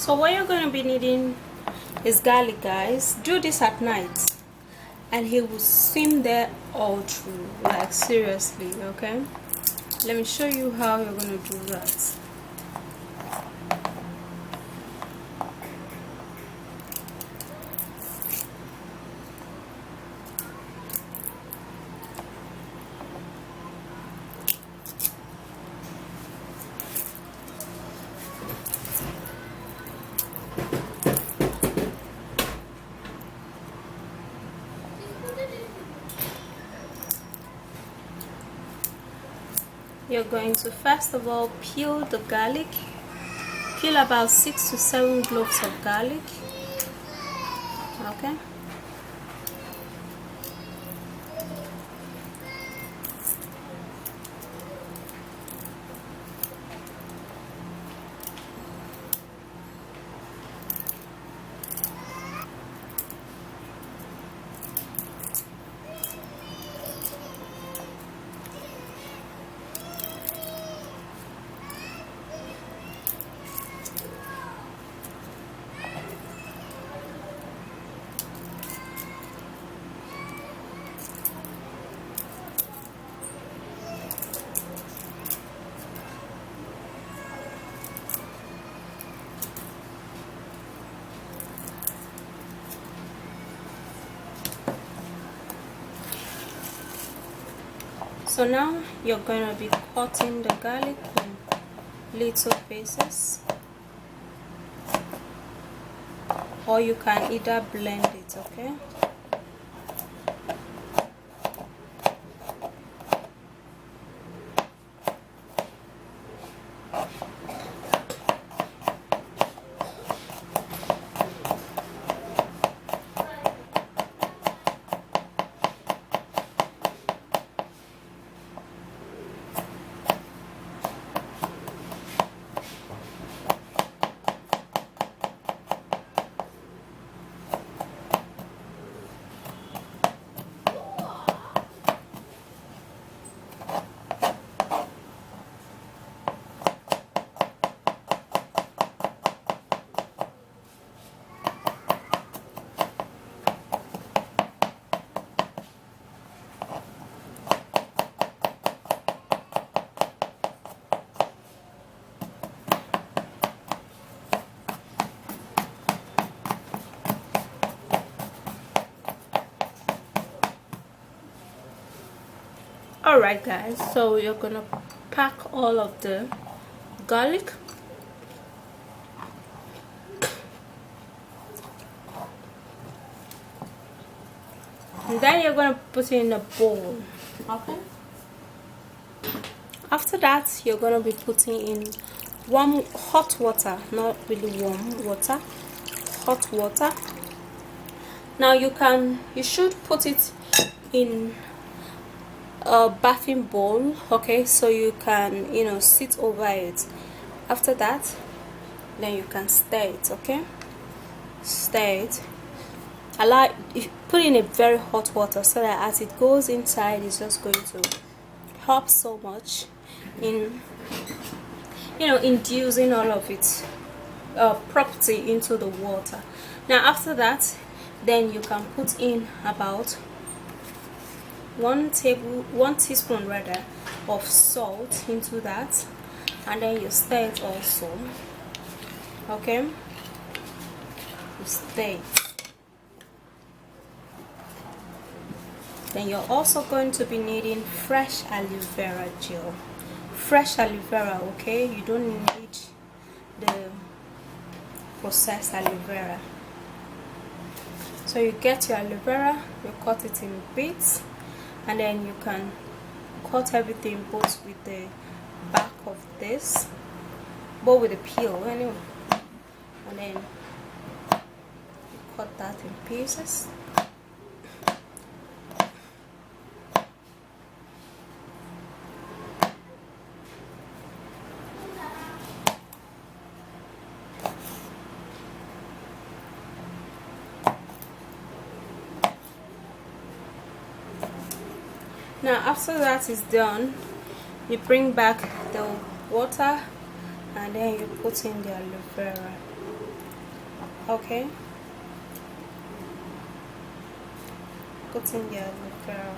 So what you're going to be needing is garlic, guys. Do this at night and he will swim there all through, like seriously. Okay, let me show you how you're going to do that. You're going to first of all peel the garlic. Peel about 6 to 7 cloves of garlic. Okay. So now you're going to be cutting the garlic in little pieces, or you can either blend it, okay? Alright guys, so you're gonna pack all of the garlic and then you're gonna put it in a bowl. Okay, after that you're gonna be putting in warm hot water, not really warm water, hot water. Now you should put it in a bathing bowl, okay, so you can, you know, sit over it. After that, then you can stir it, okay? Stir it. Put in a very hot water so that as it goes inside, it's just going to help so much in, you know, inducing all of its property into the water. Now after that, then you can put in about 1 teaspoon rather of salt into that, and then you stir it also, okay? You stir it. Then you're also going to be needing fresh aloe vera gel, fresh aloe vera, okay? You don't need the processed aloe vera. So you get your aloe vera, you cut it in bits, and then you can cut everything both with the back of this, but with the peel anyway, and then you cut that in pieces. Now after that is done, you bring back the water and then you put in the aloe vera. Okay, put in the aloe vera.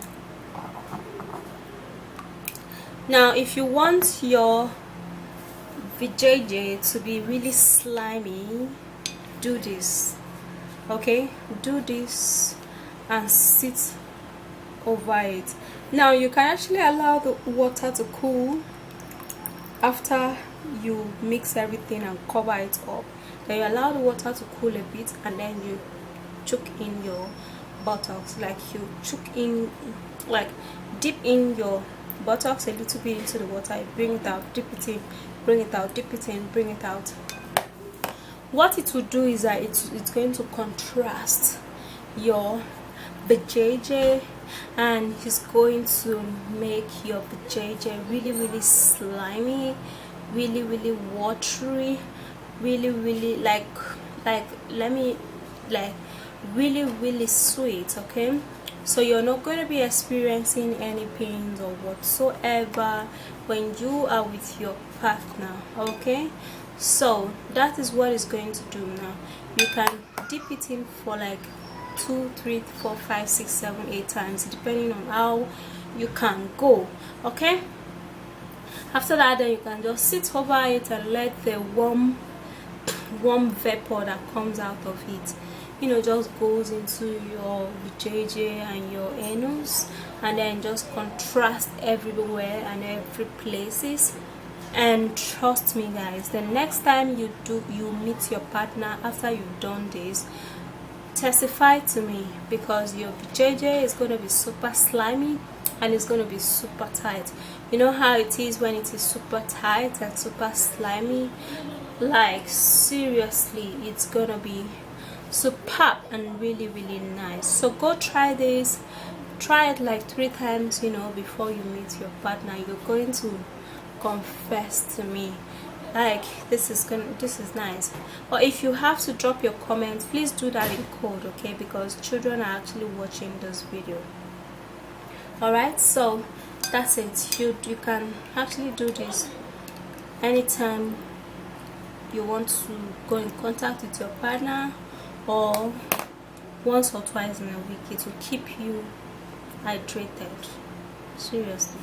Now if you want your vijay to be really slimy, do this. Okay, do this and sit over it. Now you can actually allow the water to cool after you mix everything and cover it up. Then you allow the water to cool a bit, and then you chuck in your buttocks, like you chuck in, like dip in your buttocks a little bit into the water, you bring it out, dip it in, bring it out, dip it in, bring it out. What it will do is that it's going to contrast your vijay, and it's going to make your vijay really slimy, really watery, really like really sweet. Okay, so you're not going to be experiencing any pains or whatsoever when you are with your partner. Okay, so that is what it's going to do. Now you can dip it in for like 2, 3, 4, 5, 6, 7, 8 times, depending on how you can go. Okay, after that, then you can just sit over it and let the warm vapor that comes out of it, you know, just goes into your vijay and your anus, and then just contrast everywhere and every places. And trust me guys, the next time you meet your partner after you've done this, testify to me, because your vijay is going to be super slimy and it's going to be super tight. You know how it is when it is super tight and super slimy? Like seriously, it's gonna be superb and really nice. So go try this, try it like 3 times, you know, before you meet your partner. You're going to confess to me like this is nice. Or if you have to drop your comments, please do that in code, okay, because children are actually watching this video. All right, so that's it. You can actually do this anytime you want to go in contact with your partner, or once or twice in a week. It will keep you hydrated, seriously.